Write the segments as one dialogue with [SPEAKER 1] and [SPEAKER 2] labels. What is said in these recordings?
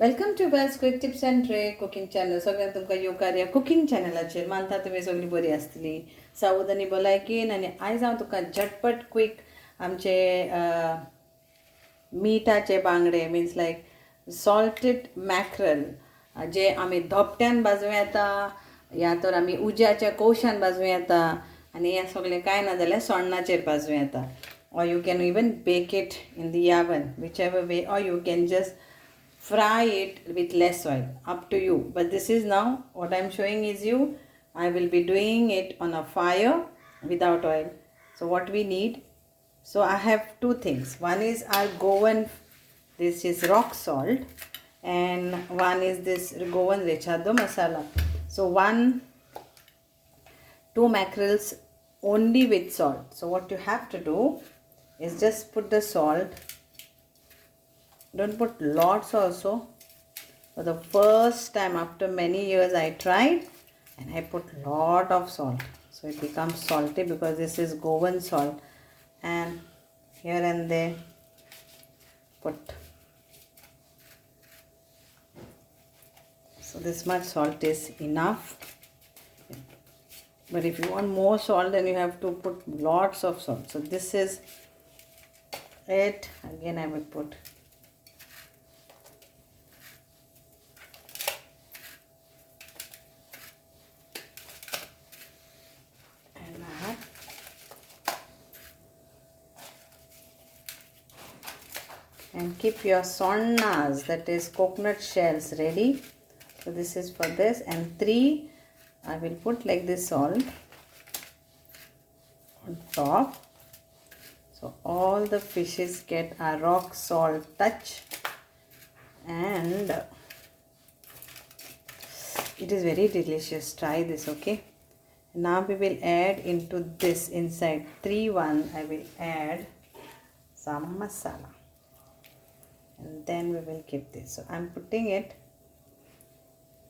[SPEAKER 1] Welcome to Vels quick tips and trick cooking channel. सगळ्यांना तुमकां येवकार या कुकिंग चॅनलाचेर. मानता तुमी सगळीं बरी आसतली, सावध आनी भलायकेन. आनी आयज हांव तुका झटपट क्विक आमचे मिठाचे बांगडे मीन्स लायक सॉल्टेड मॅक्रल जे आमी धोपट्यान भाजूं येता या तर आमी उज्याच्या कोळशान भाजूं येता आनी हें सगळें कांय ना जाल्यार सोण्णाचेर भाजूं येता. or you can even bake it in the oven, whichever way, or you can just fry it with less oil, up to you. But this is now what I'm showing is you. I will be doing it on a fire without oil. So what we need, so I have two things. One is our Goan, this is rock salt, and one is this Goan rechado masala. So two mackerels only with salt. So what you have to do is just put the salt. Don't put lots also. For the first time after many years I tried and I put lot of salt. So it becomes salty because this is Goan salt. And here and there put. So this much salt is enough. But if you want more salt, then you have to put lots of salt. So this is it. Again I will put. And keep your sonnas, that is coconut shells, ready. So this is for this, and 3 I will put like this salt on top. So all the fishes get a rock salt touch, and it is very delicious. Try this, okay? Now we will add into this inside 3-1 I will add some masala. And then we will keep this. So I'm putting it,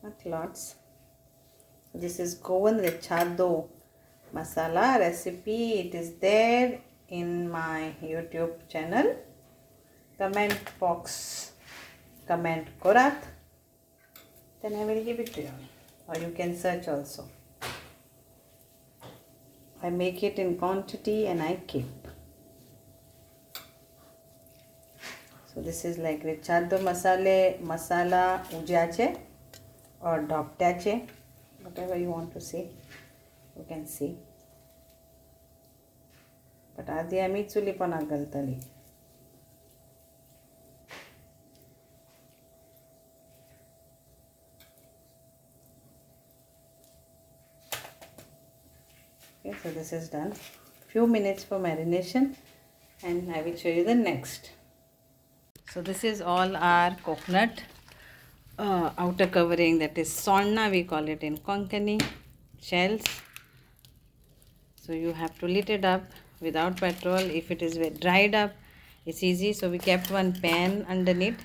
[SPEAKER 1] not lots. So this is Goan rechado masala recipe. It is there in my YouTube channel. Comment box, comment korat. Then I will give it to you. Or you can search also. I make it in quantity and I keep. So this is like rechado masala ujache or dobtecher, whatever you want to say, you can see. But आधी आम्ही चुलीपणाक घालतली. Okay, so this is done. Few minutes for marination, and I will show you the next. So this is all our coconut outer covering, that is sonna we call it in Konkani, shells. So you have to lit it up without petrol. If it is dried up, it's easy. So we kept one pan underneath.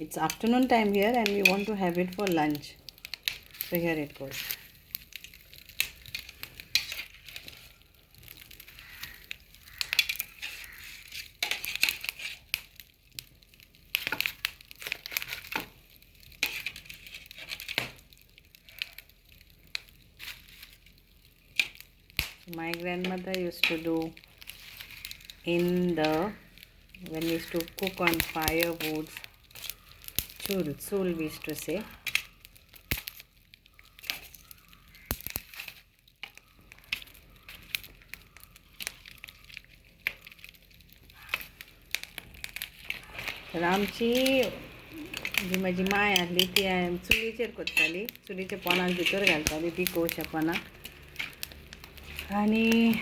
[SPEAKER 1] It's afternoon time here and we want to have it for lunch. So here it goes. My grandmother used to do when we used to cook on firewoods, chul we used to say. तर आमची जी माझी my आसली ती चुलीचेर करताली, चुलीच्या पोनाक भितर घालताली ती कोळशा पोनाक. आनी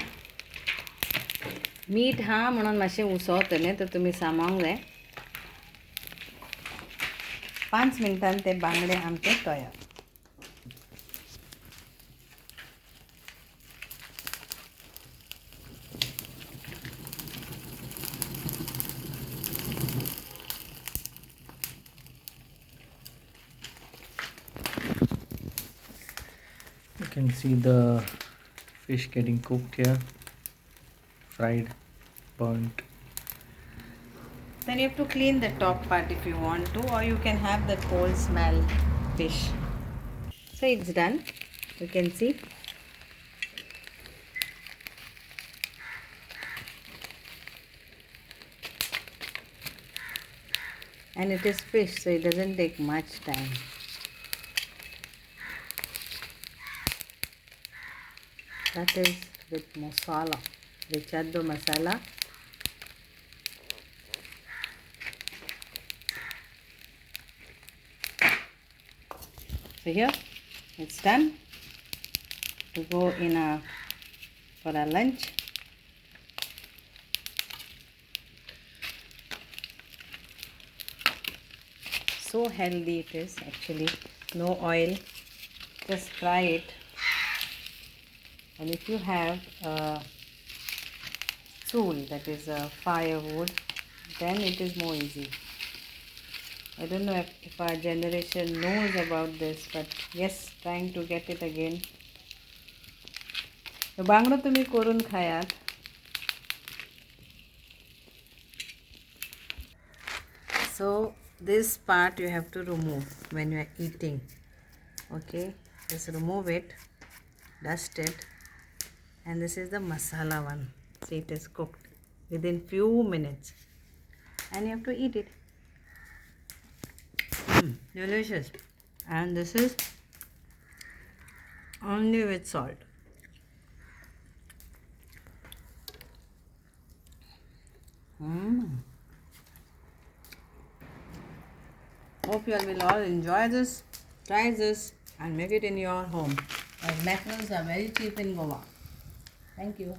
[SPEAKER 1] मीठ हा म्हणून मातशें उसळतलें, तर तुमी सांबाळूंक जाय. 5 मिनटान ते बांगडे आमचे तयार.
[SPEAKER 2] You can see the fish getting cooked here, fried, burnt.
[SPEAKER 1] Then you have to clean the top part if you want to, or you can have the cold smell fish. So it's done. You can see. And it is fish, so it doesn't take much time. That is with masala, richaddo masala. So here it's done to go in for a lunch. So healthy it is actually. No oil, just fry it. And if you have a stool, that is a firewood, then it is more easy. I don't know if our generation knows about this, but yes, trying to get it again. So बांगडो तुम्ही करून खायात. So this part you have to remove when you are eating. Okay, just remove it, dust it, and this is the masala one. See, it is cooked within few minutes, and you have to eat it. Delicious. And this is only with salt. Hope you will all enjoy this, try this, and make it in your home. As mackerels are very cheap in Goa. Thank you.